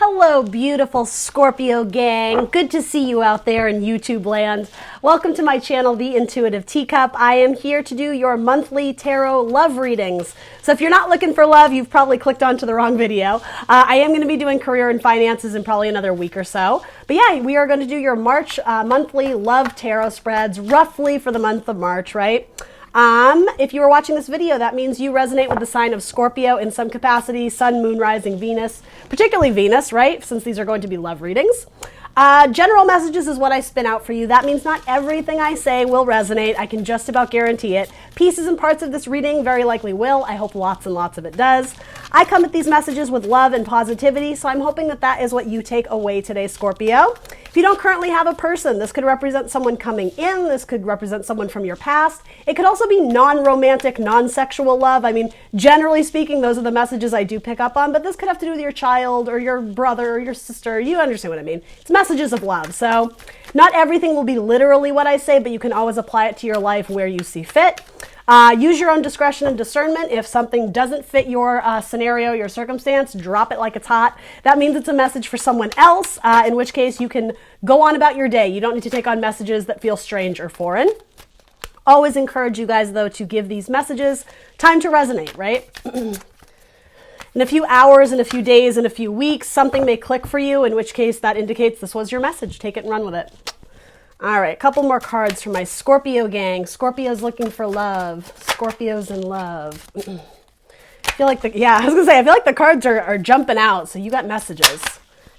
Hello, beautiful Scorpio gang. Good to see you out there in YouTube land. Welcome to my channel, The Intuitive Teacup. I am here to do your monthly tarot love readings. So if you're not looking for love, you've probably clicked onto the wrong video. I am going to be doing career and finances in probably another week or so. But yeah, we are going to do your March monthly love tarot spreads, roughly for the month of March, right? If you are watching this video, that means you resonate with the sign of Scorpio in some capacity, Sun, Moon, Rising, Venus, particularly Venus, right? Since these are going to be love readings. General messages is what I spin out for you. That means not everything I say will resonate. I can just about guarantee it. Pieces and parts of this reading very likely will. I hope lots and lots of it does. I come at these messages with love and positivity, so I'm hoping that that is what you take away today, Scorpio. If you don't currently have a person, this could represent someone coming in. This could represent someone from your past. It could also be non-romantic, non-sexual love. I mean, generally speaking, those are the messages I do pick up on, but this could have to do with your child or your brother or your sister. You understand what I mean. It's messages of love. So not everything will be literally what I say, but you can always apply it to your life where you see fit. Use your own discretion and discernment. If something doesn't fit your scenario, your circumstance, drop it like it's hot. That means it's a message for someone else, in which case you can go on about your day. You don't need to take on messages that feel strange or foreign. Always encourage you guys, though, to give these messages time to resonate, right? In a few hours, in a few days, in a few weeks, something may click for you, in which case that indicates this was your message. Take it and run with it. All right, a couple more cards for my Scorpio gang. Scorpios looking for love. Scorpios in love. I feel like I feel like the cards are jumping out, so you got messages.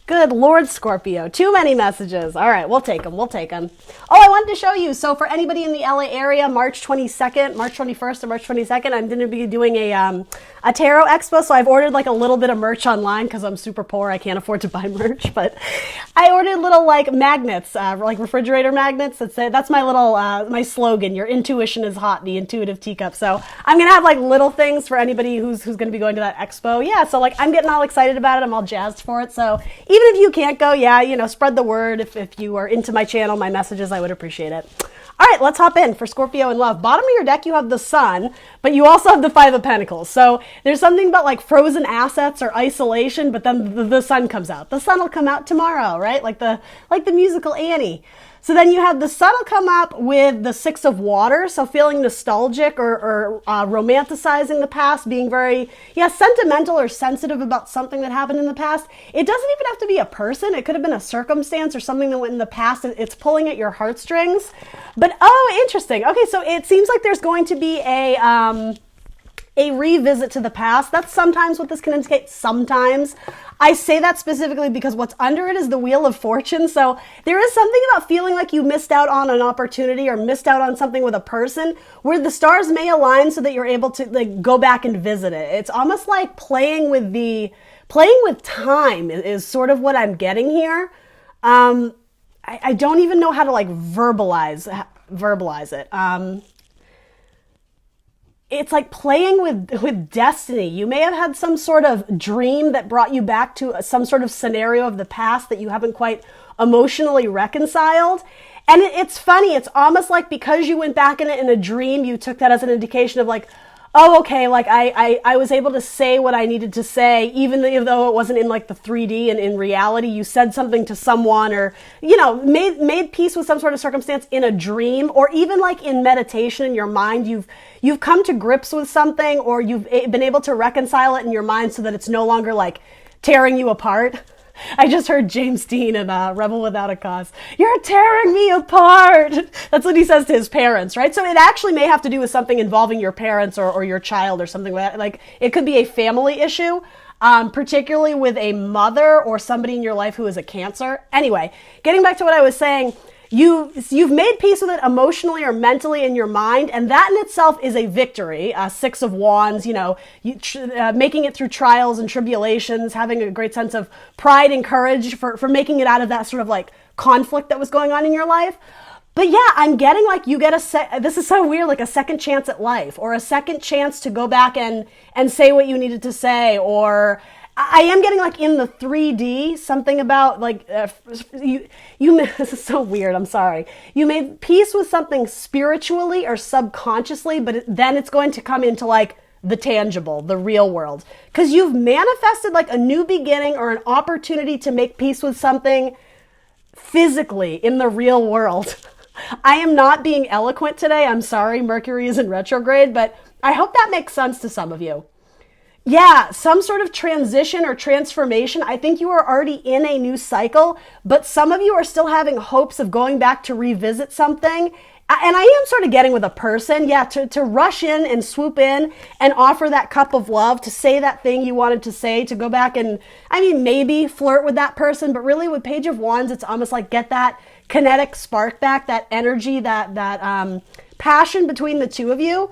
Good Lord, Scorpio. Too many messages. All right, we'll take them. We'll take them. Oh, I wanted to show you. So for anybody in the LA area, March 22nd, March 21st, or March 22nd, I'm going to be doing a tarot expo. So I've ordered like a little bit of merch online because I'm super poor. I can't afford to buy merch. But I ordered little like magnets, like refrigerator magnets. That's my little, my slogan. Your intuition is hot, the intuitive teacup. So I'm going to have like little things for anybody who's going to be going to that expo. Yeah, so like I'm getting all excited about it. I'm all jazzed for it. So even if you can't go, spread the word. If you are into my channel, my messages, I would appreciate it. All right, let's hop in for Scorpio in love. Bottom of your deck, you have the Sun, but you also have the Five of Pentacles. So there's something about like frozen assets or isolation, but then the Sun comes out. The Sun will come out tomorrow, right? Like the musical Annie. So then you have the Sun will come up with the Six of Water, so feeling nostalgic or romanticizing the past, being very, sentimental or sensitive about something that happened in the past. It doesn't even have to be a person. It could have been a circumstance or something that went in the past. It's pulling at your heartstrings. But, oh, interesting. Okay, so it seems like there's going to be a revisit to the past. That's sometimes what this can indicate. Sometimes. I say that specifically because what's under it is the Wheel of Fortune. So there is something about feeling like you missed out on an opportunity or missed out on something with a person where the stars may align so that you're able to like go back and visit it. It's almost like playing with time is sort of what I'm getting here. I don't even know how to like verbalize it. It's like playing with destiny. You may have had some sort of dream that brought you back to some sort of scenario of the past that you haven't quite emotionally reconciled. And it's funny. It's almost like because you went back in it in a dream, you took that as an indication of like, oh, okay, like I was able to say what I needed to say, even though it wasn't in like the 3D and in reality, you said something to someone or, made peace with some sort of circumstance in a dream, or even like in meditation in your mind, you've come to grips with something, or you've been able to reconcile it in your mind so that it's no longer like tearing you apart. I just heard James Dean in Rebel Without a Cause. You're tearing me apart. That's what he says to his parents, right? So it actually may have to do with something involving your parents or your child or something like that. Like it could be a family issue, particularly with a mother or somebody in your life who is a Cancer. Anyway, getting back to what I was saying, You've made peace with it emotionally or mentally in your mind, and that in itself is a victory. Six of Wands, making it through trials and tribulations, having a great sense of pride and courage for making it out of that sort of like conflict that was going on in your life. But yeah, I'm getting like you get this is so weird, like a second chance at life, or a second chance to go back and say what you needed to say, or I am getting like in the 3D, something about like, this is so weird, I'm sorry. You made peace with something spiritually or subconsciously, but then it's going to come into like the tangible, the real world. Because you've manifested like a new beginning or an opportunity to make peace with something physically in the real world. I am not being eloquent today. I'm sorry, Mercury is in retrograde, but I hope that makes sense to some of you. Yeah, some sort of transition or transformation. I think you are already in a new cycle, but some of you are still having hopes of going back to revisit something. And I am sort of getting with a person, yeah, to rush in and swoop in and offer that cup of love, to say that thing you wanted to say, to go back and, I mean, maybe flirt with that person, but really with Page of Wands, it's almost like get that kinetic spark back, that energy, that passion between the two of you.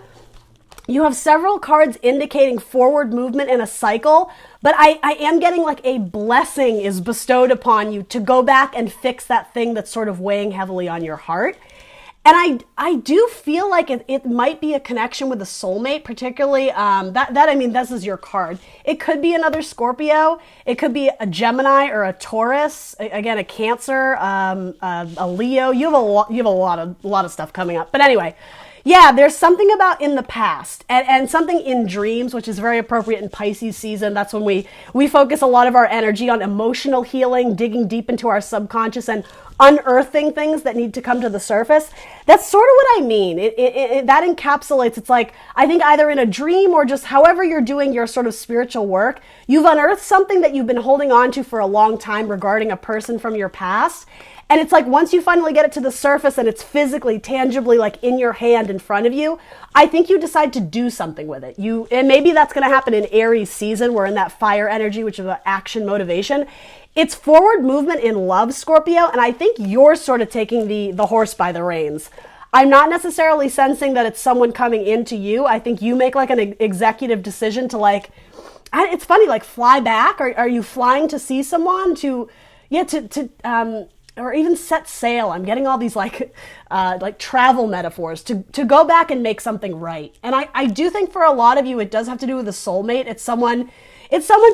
You have several cards indicating forward movement in a cycle, but I am getting like a blessing is bestowed upon you to go back and fix that thing that's sort of weighing heavily on your heart. And I do feel like it might be a connection with a soulmate, particularly I mean, this is your card. It could be another Scorpio. It could be a Gemini or a Taurus. Again, a Cancer, a Leo. You have a lot of stuff coming up. But anyway, yeah, there's something about in the past and something in dreams, which is very appropriate in Pisces season. That's when we focus a lot of our energy on emotional healing, digging deep into our subconscious and unearthing things that need to come to the surface. That's sort of what I mean. That encapsulates, it's like, I think either in a dream or just however you're doing your sort of spiritual work, you've unearthed something that you've been holding on to for a long time regarding a person from your past. And it's like once you finally get it to the surface and it's physically, tangibly like in your hand in front of you, I think you decide to do something with it. And maybe that's going to happen in Aries season. We're in that fire energy, which is about action motivation. It's forward movement in love, Scorpio, and I think you're sort of taking the horse by the reins. I'm not necessarily sensing that it's someone coming into you. I think you make like an executive decision to like, it's funny, like fly back. Are you flying to see someone or even set sail? I'm getting all these like travel metaphors to go back and make something right. And I do think for a lot of you, it does have to do with a soulmate. It's someone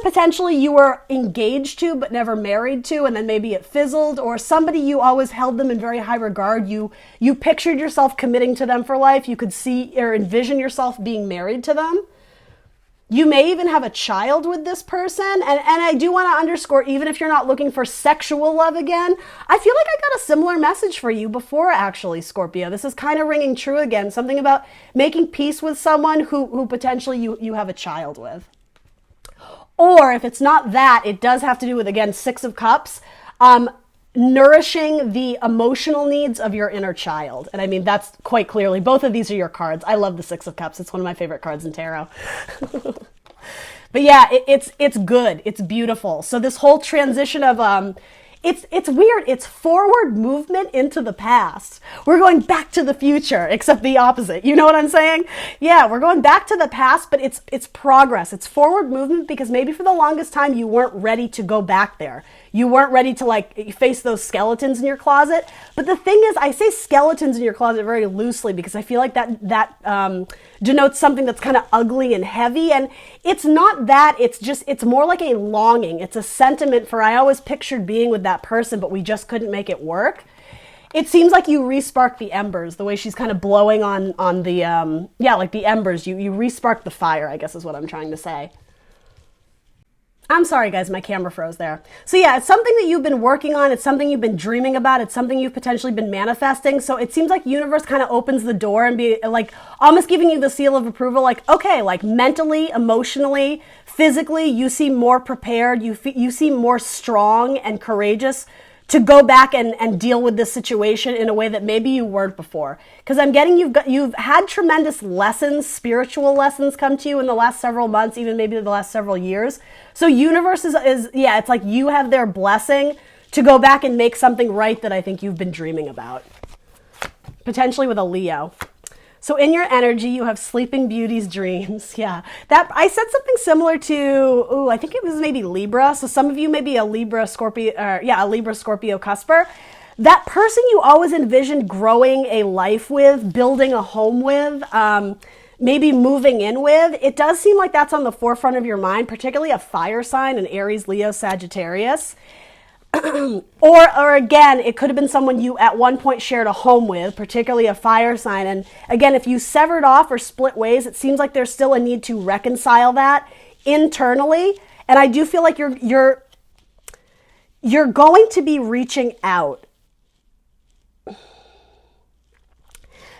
potentially you were engaged to but never married to, and then maybe it fizzled, or somebody you always held them in very high regard. You pictured yourself committing to them for life. You could see or envision yourself being married to them. You may even have a child with this person. And I do want to underscore, even if you're not looking for sexual love again, I feel like I got a similar message for you before, actually, Scorpio. This is kind of ringing true again. Something about making peace with someone who potentially you have a child with. Or if it's not that, it does have to do with, again, Six of Cups, nourishing the emotional needs of your inner child. And I mean, that's quite clearly, both of these are your cards. I love the Six of Cups. It's one of my favorite cards in tarot. But yeah, it's good. It's beautiful. So this whole transition of, it's weird. It's forward movement into the past. We're going back to the future, except the opposite. You know what I'm saying? Yeah, we're going back to the past, but it's progress. It's forward movement because maybe for the longest time you weren't ready to go back there. You weren't ready to like face those skeletons in your closet. But the thing is, I say skeletons in your closet very loosely because I feel like that denotes something that's kind of ugly and heavy. And it's not that. It's more like a longing. It's a sentiment for, I always pictured being with that person, but we just couldn't make it work. It seems like you re-sparked the embers, the way she's kind of blowing on the, like the embers. You re-sparked the fire, I guess is what I'm trying to say. I'm sorry, guys, my camera froze there. So yeah, it's something that you've been working on. It's something you've been dreaming about. It's something you've potentially been manifesting. So it seems like universe kind of opens the door and be like almost giving you the seal of approval. Like, okay, like mentally, emotionally, physically, you seem more prepared. You seem more strong and courageous to go back and deal with this situation in a way that maybe you weren't before. Because I'm getting you've had tremendous lessons, spiritual lessons come to you in the last several months, even maybe the last several years. So universe is it's like you have their blessing to go back and make something right that I think you've been dreaming about. Potentially with a Leo. So in your energy, you have Sleeping Beauty's dreams. Yeah, that I said something similar to, I think it was maybe Libra. So some of you may be a Libra Scorpio, a Libra Scorpio cusper. That person you always envisioned growing a life with, building a home with, maybe moving in with. It does seem like that's on the forefront of your mind, particularly a fire sign, an Aries, Leo, Sagittarius. Or again, it could have been someone you at one point shared a home with, particularly a fire sign. And again, if you severed off or split ways, it seems like there's still a need to reconcile that internally. And I do feel like you're going to be reaching out.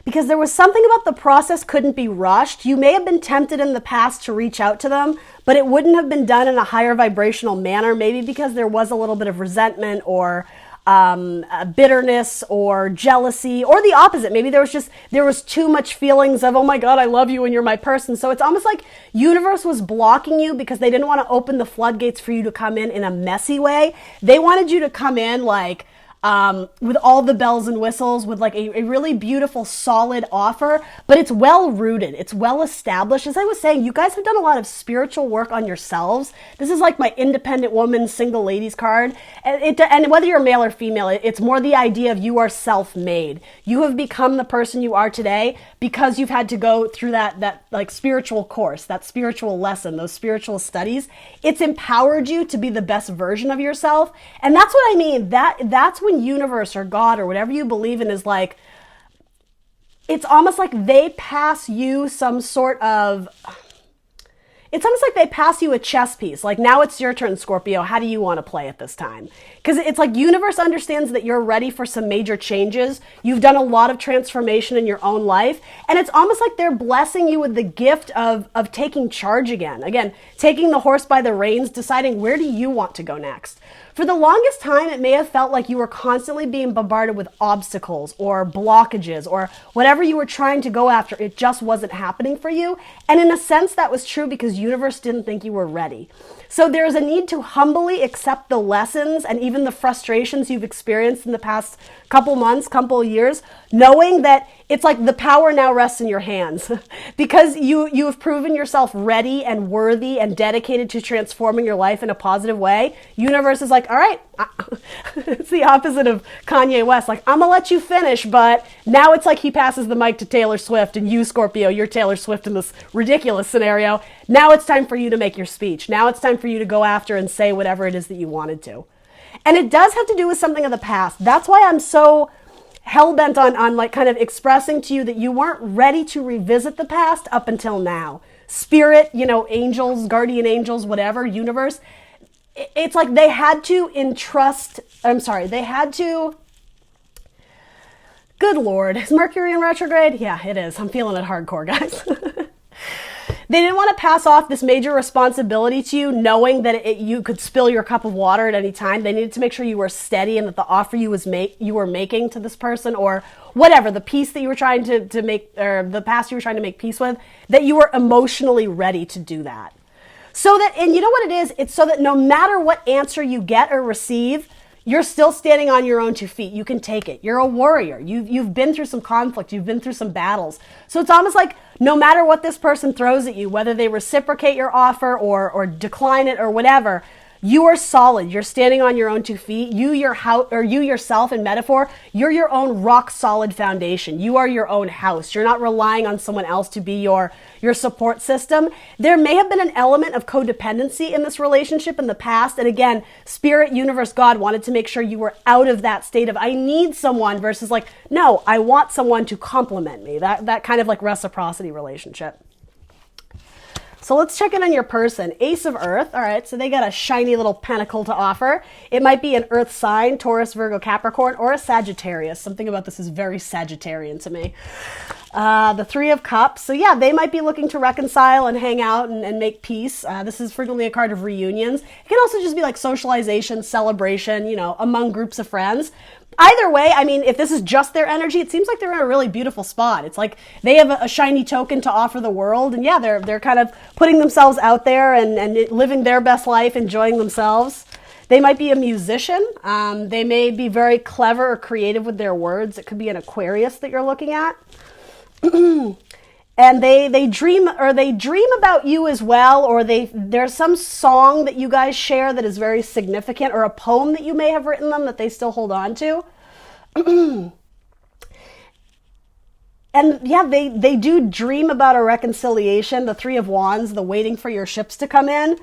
Because there was something about the process couldn't be rushed. You may have been tempted in the past to reach out to them, but it wouldn't have been done in a higher vibrational manner, maybe because there was a little bit of resentment or bitterness or jealousy, or the opposite. Maybe there was too much feelings of, oh my God, I love you and you're my person. So it's almost like universe was blocking you because they didn't want to open the floodgates for you to come in a messy way. They wanted you to come in like, with all the bells and whistles, with like a really beautiful, solid offer, but it's well rooted. It's well established. As I was saying, you guys have done a lot of spiritual work on yourselves. This is like my independent woman, single ladies card. And whether you're male or female, it's more the idea of you are self-made. You have become the person you are today because you've had to go through that like spiritual course, that spiritual lesson, those spiritual studies. It's empowered you to be the best version of yourself. And that's what I mean. That's when universe or God or whatever you believe in is like, it's almost like they pass you some sort of, it's almost like they pass you a chess piece. Like, now it's your turn, Scorpio. How do you want to play at this time? Because it's like universe understands that you're ready for some major changes. You've done a lot of transformation in your own life. And it's almost like they're blessing you with the gift of taking charge again. Again, taking the horse by the reins, deciding where do you want to go next. For the longest time, it may have felt like you were constantly being bombarded with obstacles or blockages or whatever you were trying to go after. It just wasn't happening for you. And in a sense, that was true because universe didn't think you were ready. So there's a need to humbly accept the lessons and even the frustrations you've experienced in the past couple months, couple years, knowing that it's like the power now rests in your hands because you have proven yourself ready and worthy and dedicated to transforming your life in a positive way. Universe is like, all right, it's the opposite of Kanye West. Like, I'm gonna let you finish, but now it's like he passes the mic to Taylor Swift and you, Scorpio, you're Taylor Swift in this ridiculous scenario. Now it's time for you to make your speech. Now it's time for you to go after and say whatever it is that you wanted to. And it does have to do with something of the past. That's why I'm so hell-bent on like kind of expressing to you that you weren't ready to revisit the past up until now. Spirit, angels, guardian angels, whatever, universe. It's like they had to good Lord, is Mercury in retrograde? Yeah, it is. I'm feeling it hardcore, guys. They didn't want to pass off this major responsibility to you, knowing that you could spill your cup of water at any time. They needed to make sure you were steady and that the offer you were making to this person, or whatever, the peace that you were trying to make, or the past you were trying to make peace with, that you were emotionally ready to do that. So that, and you know what it is? It's so that no matter what answer you get or receive, you're still standing on your own 2 feet. You can take it. You're a warrior. You've been through some conflict. You've been through some battles. So it's almost like no matter what this person throws at you, whether they reciprocate your offer or decline it or whatever, you are solid. You're standing on your own 2 feet. You yourself in metaphor, you're your own rock solid foundation. You are your own house. You're not relying on someone else to be your support system. There may have been an element of codependency in this relationship in the past. And again, spirit, universe, God wanted to make sure you were out of that state of I need someone versus like, no, I want someone to complement me. That kind of like reciprocity relationship. So let's check in on your person. Ace of Earth. All right, so they got a shiny little pentacle to offer. It might be an Earth sign, Taurus, Virgo, Capricorn, or a Sagittarius. Something about this is very Sagittarian to me. The Three of Cups. So yeah, they might be looking to reconcile and hang out and make peace. This is frequently a card of reunions. It can also just be like socialization, celebration, among groups of friends. Either way, I mean, if this is just their energy, it seems like they're in a really beautiful spot. It's like they have a shiny token to offer the world. And yeah, they're kind of putting themselves out there and living their best life, enjoying themselves. They might be a musician. They may be very clever or creative with their words. It could be an Aquarius that you're looking at. And they dream about you as well, or there's some song that you guys share that is very significant, or a poem that you may have written them that they still hold on to. And yeah, they do dream about a reconciliation, the Three of Wands, the waiting for your ships to come in.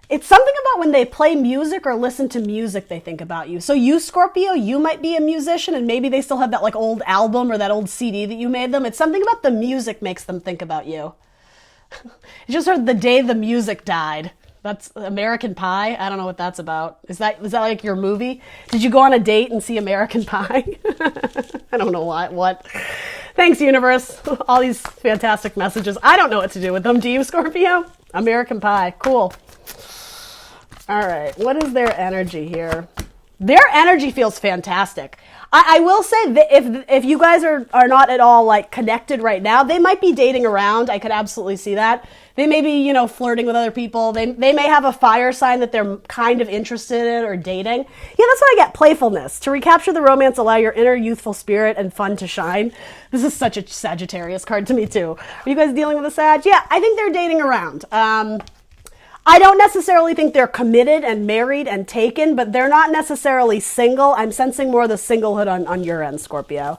It's something about when they play music or listen to music, they think about you. So you, Scorpio, you might be a musician and maybe they still have that like old album or that old CD that you made them. It's something about the music makes them think about you. I just heard The Day the Music Died. That's American Pie. I don't know what that's about. Is that like your movie? Did you go on a date and see American Pie? I don't know what. Thanks, universe. All these fantastic messages. I don't know what to do with them. Do you, Scorpio? American Pie. Cool. All right. What is their energy here? Their energy feels fantastic. I will say that if you guys are not at all like connected right now, they might be dating around. I could absolutely see that. They may be, flirting with other people. They may have a fire sign that they're kind of interested in or dating. Yeah, that's what I get. Playfulness. To recapture the romance, allow your inner youthful spirit and fun to shine. This is such a Sagittarius card to me too. Are you guys dealing with a Sag? Yeah, I think they're dating around. I don't necessarily think they're committed and married and taken, but they're not necessarily single. I'm sensing more of the singlehood on your end, Scorpio.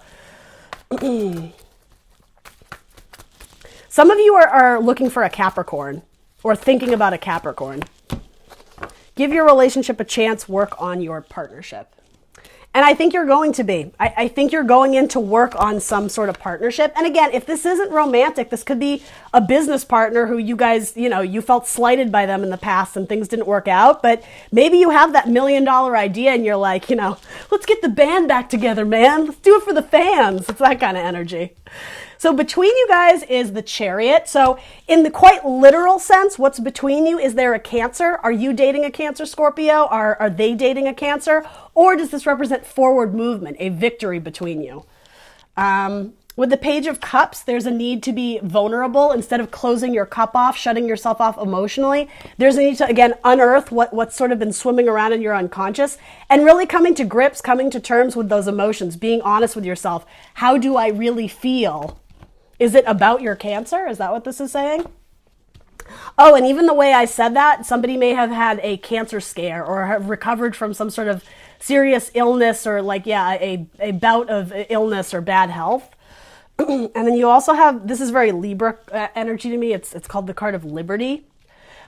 Some of you are looking for a Capricorn or thinking about a Capricorn. Give your relationship a chance, work on your partnership. And I think you're going to be. I think you're going in to work on some sort of partnership. And again, if this isn't romantic, this could be a business partner who you guys, you felt slighted by them in the past and things didn't work out. But maybe you have that $1 million idea and you're like, let's get the band back together, man. Let's do it for the fans. It's that kind of energy. So between you guys is the Chariot. So in the quite literal sense, what's between you? Is there a Cancer? Are you dating a Cancer, Scorpio? Are they dating a Cancer? Or does this represent forward movement, a victory between you? With the Page of Cups, there's a need to be vulnerable. Instead of closing your cup off, shutting yourself off emotionally, there's a need to, again, unearth what's sort of been swimming around in your unconscious and really coming to grips, coming to terms with those emotions, being honest with yourself. How do I really feel? Is it about your Cancer? Is that what this is saying? Oh, and even the way I said that, somebody may have had a cancer scare or have recovered from some sort of serious illness or a bout of illness or bad health. And then you also have, this is very Libra energy to me. It's called the card of Liberty.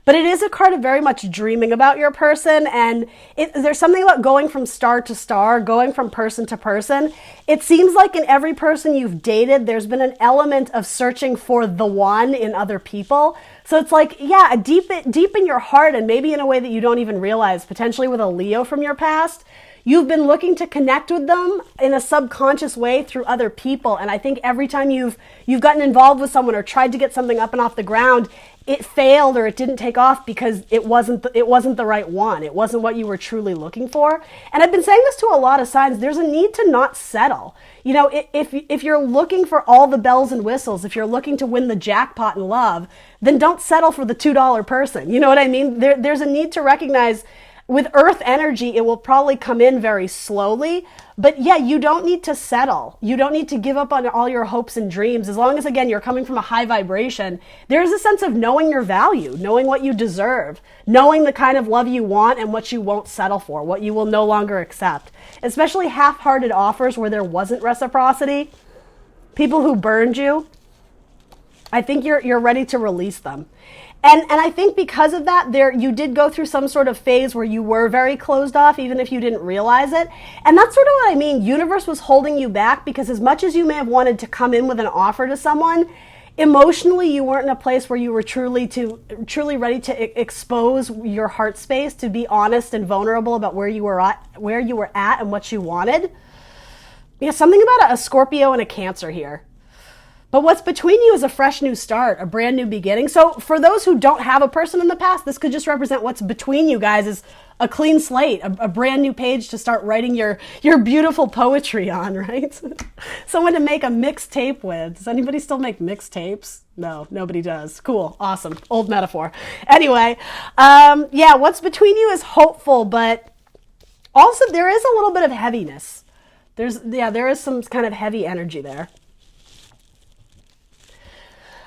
But it is a card of very much dreaming about your person. And there's something about going from star to star, going from person to person. It seems like in every person you've dated, there's been an element of searching for the one in other people. So it's like, yeah, deep in your heart and maybe in a way that you don't even realize, potentially with a Leo from your past, you've been looking to connect with them in a subconscious way through other people. And I think every time you've gotten involved with someone or tried to get something up and off the ground, it failed or it didn't take off because it wasn't the right one. It wasn't what you were truly looking for. And I've been saying this to a lot of signs. There's a need to not settle. If you're looking for all the bells and whistles, if you're looking to win the jackpot in love, then don't settle for the $2 person. You know what I mean? There's a need to recognize with Earth energy, it will probably come in very slowly. But yeah, you don't need to settle. You don't need to give up on all your hopes and dreams. As long as, again, you're coming from a high vibration, there's a sense of knowing your value, knowing what you deserve, knowing the kind of love you want and what you won't settle for, what you will no longer accept. Especially half-hearted offers where there wasn't reciprocity. People who burned you, I think you're ready to release them. And I think because of that, you did go through some sort of phase where you were very closed off, even if you didn't realize it. And that's sort of what I mean. Universe was holding you back because as much as you may have wanted to come in with an offer to someone, emotionally you weren't in a place where you were truly ready to expose your heart space, to be honest and vulnerable about where you were at and what you wanted. Yeah, something about a Scorpio and a Cancer here. But what's between you is a fresh new start, a brand new beginning. So for those who don't have a person in the past, this could just represent what's between you guys is a clean slate, a brand new page to start writing your beautiful poetry on, right? Someone to make a mixtape with. Does anybody still make mixtapes? No, nobody does. Cool. Awesome. Old metaphor. Anyway, yeah, what's between you is hopeful, but also there is a little bit of heaviness. There is some kind of heavy energy there.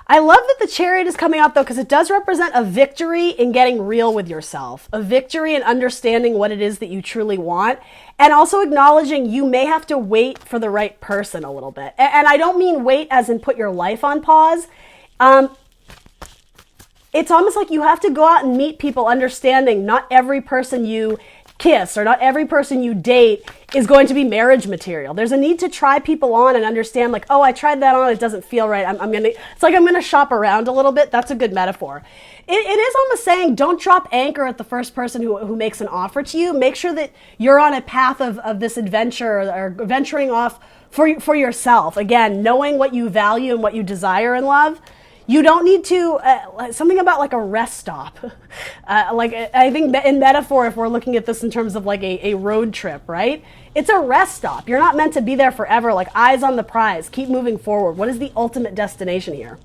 I love that the Chariot is coming out though, because it does represent a victory in getting real with yourself, a victory in understanding what it is that you truly want, and also acknowledging you may have to wait for the right person a little bit. And I don't mean wait as in put your life on pause. it's almost like you have to go out and meet people understanding not every person you kiss or not every person you date is going to be marriage material. There's a need to try people on and understand like, oh, I tried that on, it doesn't feel right. It's like I'm gonna shop around a little bit. That's a good metaphor. It is almost saying don't drop anchor at the first person who makes an offer to you. Make sure that you're on a path of this adventure or venturing off for yourself. Again, knowing what you value and what you desire in love. You don't need to, something about like a rest stop. Like I think in metaphor, if we're looking at this in terms of like a road trip, right? It's a rest stop. You're not meant to be there forever, like eyes on the prize, keep moving forward. What is the ultimate destination here?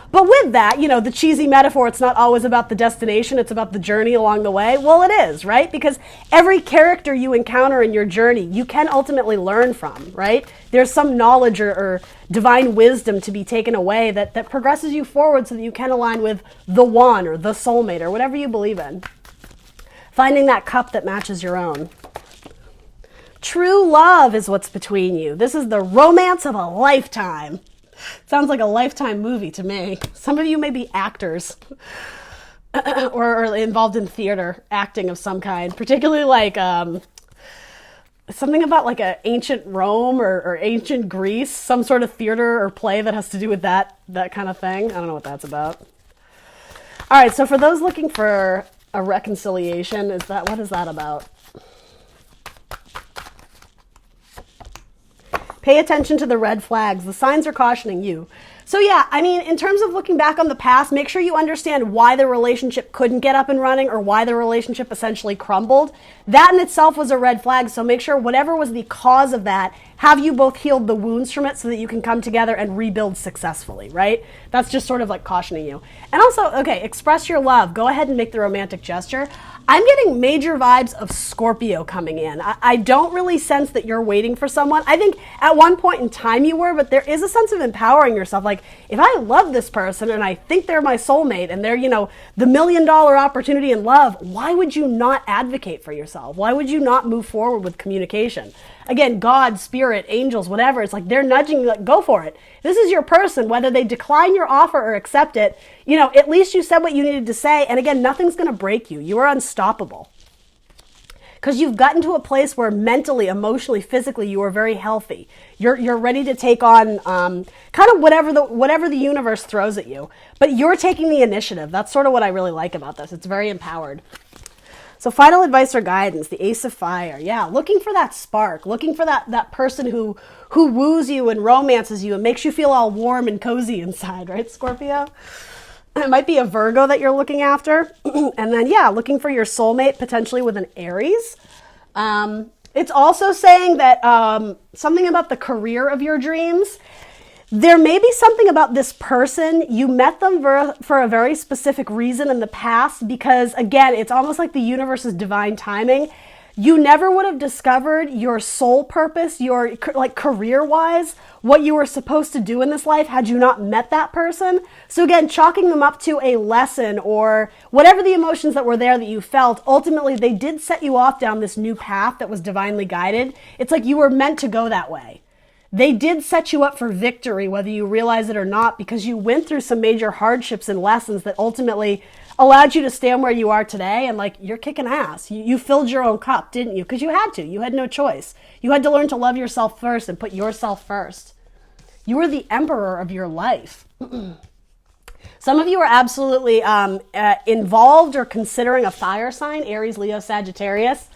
But with that, you know, the cheesy metaphor, it's not always about the destination, it's about the journey along the way. Well, it is, right? Because every character you encounter in your journey, you can ultimately learn from, right? There's some knowledge or divine wisdom to be taken away that progresses you forward so that you can align with the one or the soulmate or whatever you believe in. Finding that cup that matches your own. True love is what's between you. This is the romance of a lifetime. Sounds like a Lifetime movie to me. Some of you may be actors or involved in theater, acting of some kind, particularly like something about like an ancient Rome or ancient Greece, some sort of theater or play that has to do with that kind of thing. I don't know what that's about. All right, so for those looking for a reconciliation, what is that about? Pay attention to the red flags. The signs are cautioning you. So yeah, I mean, in terms of looking back on the past, make sure you understand why the relationship couldn't get up and running or why the relationship essentially crumbled. That in itself was a red flag. So make sure whatever was the cause of that, have you both healed the wounds from it so that you can come together and rebuild successfully, right? That's just sort of like cautioning you. And also, okay, express your love. Go ahead and make the romantic gesture. I'm getting major vibes of Scorpio coming in. I don't really sense that you're waiting for someone. I think at one point in time you were, but there is a sense of empowering yourself. Like, if I love this person and I think they're my soulmate and they're, you know, the $1 million opportunity in love, why would you not advocate for yourself? Why would you not move forward with communication? Again, God, spirit, angels, whatever, it's like they're nudging you, like, go for it. This is your person, whether they decline your offer or accept it, you know, at least you said what you needed to say. And again, nothing's going to break you. You are unstoppable. Because you've gotten to a place where mentally, emotionally, physically, you are very healthy. You're ready to take on kind of whatever the universe throws at you. But you're taking the initiative. That's sort of what I really like about this. It's very empowered. So final advice or guidance, the Ace of Fire. Yeah, looking for that spark, looking for that person who woos you and romances you and makes you feel all warm and cozy inside, right, Scorpio? It might be a Virgo that you're looking after. And then, yeah, looking for your soulmate, potentially with an Aries. It's also saying that something about the career of your dreams. There may be something about this person. You met them for a very specific reason in the past because, again, it's almost like the universe's divine timing. You never would have discovered your soul purpose, your like career-wise, what you were supposed to do in this life had you not met that person. So again, chalking them up to a lesson or whatever the emotions that were there that you felt, ultimately they did set you off down this new path that was divinely guided. It's like you were meant to go that way. They did set you up for victory, whether you realize it or not, because you went through some major hardships and lessons that ultimately allowed you to stand where you are today. And like, you're kicking ass. You filled your own cup, didn't you? Because you had to. You had no choice. You had to learn to love yourself first and put yourself first. You were the emperor of your life. Some of you are absolutely involved or considering a fire sign, Aries, Leo, Sagittarius.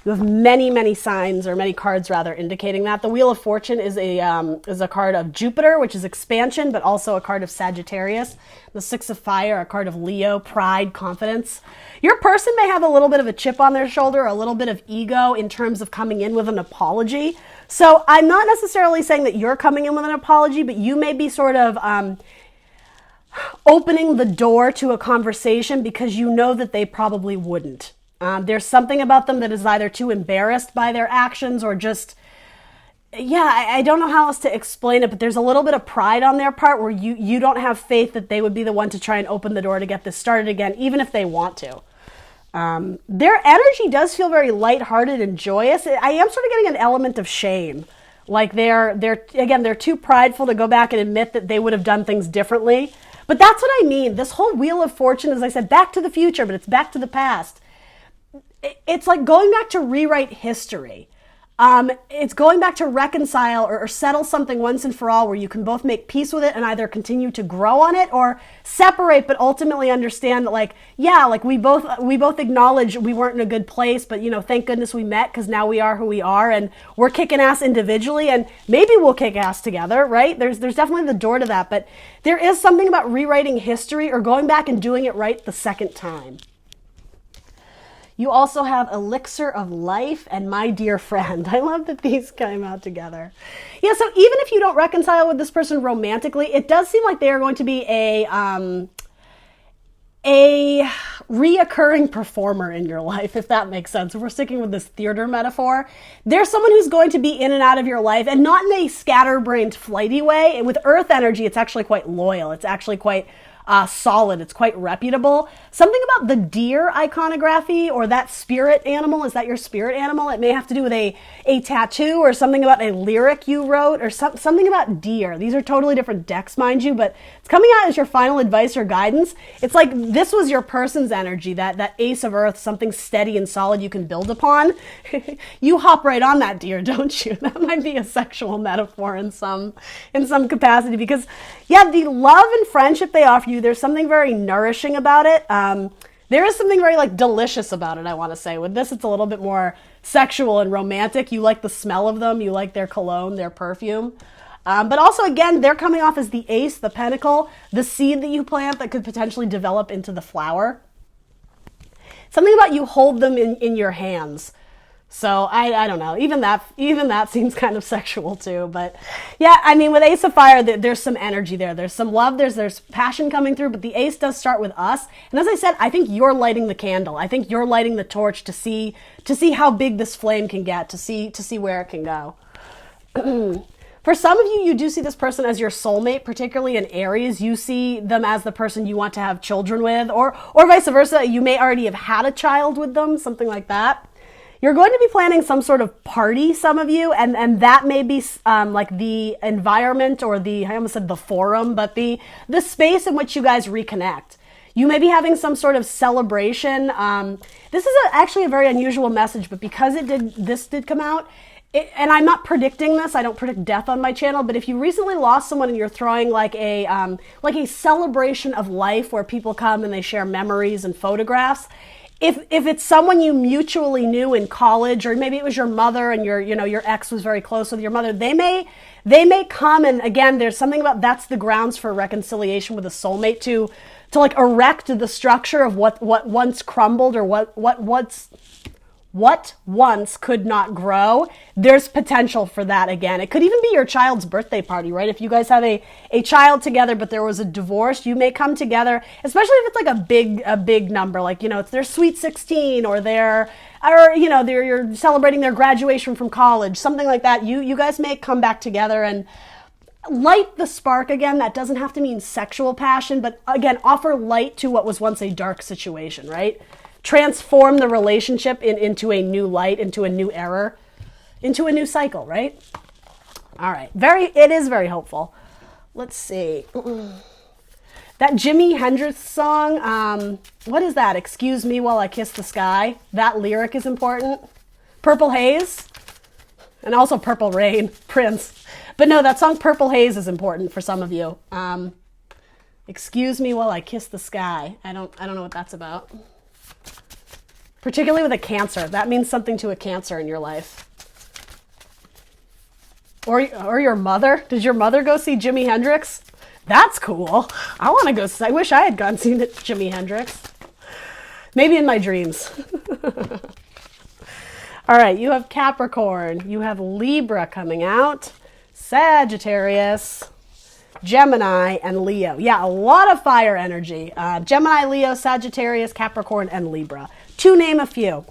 You have many, many signs, or many cards rather, indicating that. The Wheel of Fortune is a card of Jupiter, which is expansion, but also a card of Sagittarius. The Six of Fire, a card of Leo, pride, confidence. Your person may have a little bit of a chip on their shoulder, a little bit of ego in terms of coming in with an apology. So I'm not necessarily saying that you're coming in with an apology, but you may be sort of opening the door to a conversation because you know that they probably wouldn't. There's something about them that is either too embarrassed by their actions or just, I don't know how else to explain it, but there's a little bit of pride on their part where you don't have faith that they would be the one to try and open the door to get this started again, even if they want to. Their energy does feel very lighthearted and joyous. I am sort of getting an element of shame. Like they're too prideful to go back and admit that they would have done things differently. But that's what I mean. This whole Wheel of Fortune, as I said, back to the future, but it's back to the past. It's like going back to rewrite history. It's going back to reconcile or settle something once and for all where you can both make peace with it and either continue to grow on it or separate, but ultimately understand that, like, yeah, like we both acknowledge we weren't in a good place, but, you know, thank goodness we met because now we are who we are and we're kicking ass individually and maybe we'll kick ass together, right? There's definitely the door to that, but there is something about rewriting history or going back and doing it right the second time. You also have Elixir of Life and My Dear Friend. I love that these came out together. Yeah, so even if you don't reconcile with this person romantically, it does seem like they are going to be a reoccurring performer in your life, if that makes sense. If we're sticking with this theater metaphor, there's someone who's going to be in and out of your life, and not in a scatterbrained, flighty way. With earth energy, it's actually quite loyal. It's actually quite solid. It's quite reputable. Something about the deer iconography or that spirit animal. Is that your spirit animal? It may have to do with a tattoo or something about a lyric you wrote or something about deer. These are totally different decks, mind you, but it's coming out as your final advice or guidance. It's like this was your person's energy, that Ace of Earth, something steady and solid you can build upon. You hop right on that deer, don't you? That might be a sexual metaphor in some capacity because, yeah, the love and friendship they offer you, there's something very nourishing about it. There is something very like delicious about it, I want to say. With this, it's a little bit more sexual and romantic. You like the smell of them. You like their cologne, their perfume. But also, again, they're coming off as the ace, the pentacle, the seed that you plant that could potentially develop into the flower. Something about you hold them in your hands. So I don't know. Even that seems kind of sexual too. But yeah, I mean, with Ace of Fire, there's some energy there. There's some love. There's passion coming through. But the Ace does start with us. And as I said, I think you're lighting the candle. I think you're lighting the torch to see how big this flame can get. To see where it can go. For some of you, you do see this person as your soulmate, particularly in Aries. You see them as the person you want to have children with, or vice versa. You may already have had a child with them, something like that. You're going to be planning some sort of party, some of you, and that may be like the environment or I almost said the forum, but the space in which you guys reconnect. You may be having some sort of celebration. This is actually a very unusual message, but because this did come out, and I'm not predicting this, I don't predict death on my channel, but if you recently lost someone and you're throwing like a celebration of life where people come and they share memories and photographs, if it's someone you mutually knew in college, or maybe it was your mother and your ex was very close with your mother, they may come, and again, there's something about that's the grounds for reconciliation with a soulmate to like erect the structure of what once crumbled or what once could not grow. There's potential for that again. It could even be your child's birthday party, right? If you guys have a child together, but there was a divorce, you may come together, especially if it's like a big number, like, it's their sweet 16 or you're celebrating their graduation from college, something like that. You guys may come back together and light the spark again. That doesn't have to mean sexual passion, but again, offer light to what was once a dark situation, right? Transform the relationship into a new light, into a new era, into a new cycle, right? All right. It is very hopeful. Let's see. That Jimi Hendrix song, what is that? Excuse Me While I Kiss the Sky. That lyric is important. Purple Haze, and also Purple Rain, Prince. But no, that song Purple Haze is important for some of you. Excuse me while I kiss the sky. I don't know what that's about. Particularly with a Cancer. That means something to a Cancer in your life. Or your mother. Did your mother go see Jimi Hendrix? That's cool. I want to go. I wish I had gone seen Jimi Hendrix. Maybe in my dreams. All right, you have Capricorn. You have Libra coming out. Sagittarius, Gemini, and Leo. Yeah, a lot of fire energy. Gemini, Leo, Sagittarius, Capricorn, and Libra. To name a few.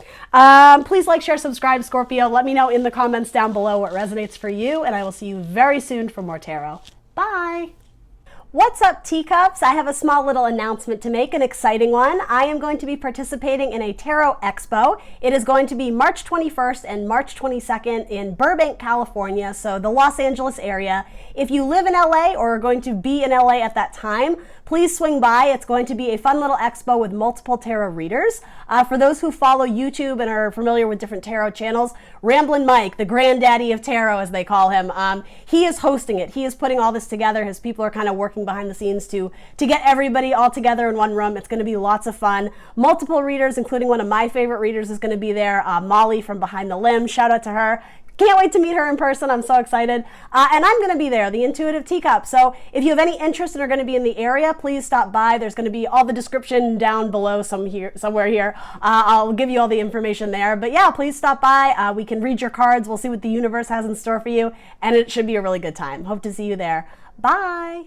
Please like, share, subscribe, Scorpio. Let me know in the comments down below what resonates for you, and I will see you very soon for more tarot. Bye! What's up, teacups? I have a small little announcement to make, an exciting one. I am going to be participating in a tarot expo. It is going to be March 21st and March 22nd in Burbank, California, so the Los Angeles area. If you live in LA or are going to be in LA at that time, please swing by. It's going to be a fun little expo with multiple tarot readers. For those who follow YouTube and are familiar with different tarot channels, Ramblin Mike, the granddaddy of tarot as they call him, he is hosting it. He is putting all this together. His people are kind of working behind the scenes to get everybody all together in one room. It's going to be lots of fun. Multiple readers, including one of my favorite readers, is going to be there. Molly from Behind the Limb. Shout out to her. Can't wait to meet her in person. I'm so excited. And I'm going to be there, the Intuitive Teacup. So if you have any interest and are going to be in the area, please stop by. There's going to be all the description down below somewhere here. I'll give you all the information there. But yeah, please stop by. We can read your cards. We'll see what the universe has in store for you. And it should be a really good time. Hope to see you there. Bye.